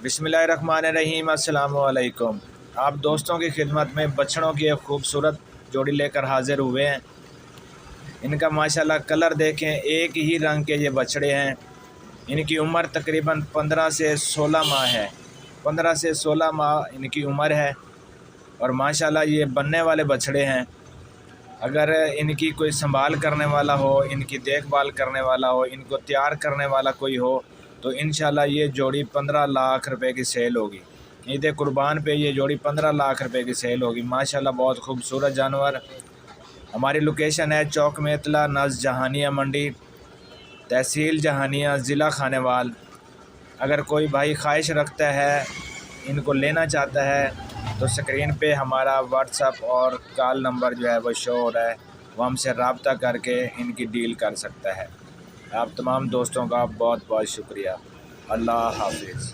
बिस्मिल्लाहिर्रहमानिर्रहीम। अस्सलाम वालेकुम। आप दोस्तों की खिदमत में बछड़ों की एक खूबसूरत जोड़ी लेकर हाज़िर हुए हैं। इनका माशाल्लाह कलर देखें, एक ही रंग के ये बछड़े हैं। इनकी उम्र तकरीबन 15 से 16 माह है। 15 से 16 माह इनकी उम्र है और माशाल्लाह ये बनने वाले बछड़े हैं। अगर इनकी कोई संभाल करने वाला हो, इनकी देखभाल करने वाला हो, इनको तैयार करने वाला कोई हो तो इंशाल्लाह ये जोड़ी 15 लाख रुपए की सेल होगी। ईद कुर्बान पे ये जोड़ी 15 लाख रुपए की सेल होगी। माशाल्लाह बहुत खूबसूरत जानवर। हमारी लोकेशन है चौक मेतला नज़ जहानिया मंडी, तहसील जहानिया, ज़िला खानेवाल। अगर कोई भाई ख्वाहिश रखता है, इनको लेना चाहता है तो स्क्रीन पे हमारा व्हाट्सअप और कॉल नंबर जो है वो शो हो रहा है, वो हमसे रब्ता करके इनकी डील कर सकता है। आप तमाम दोस्तों का बहुत बहुत शुक्रिया। अल्लाह हाफिज़।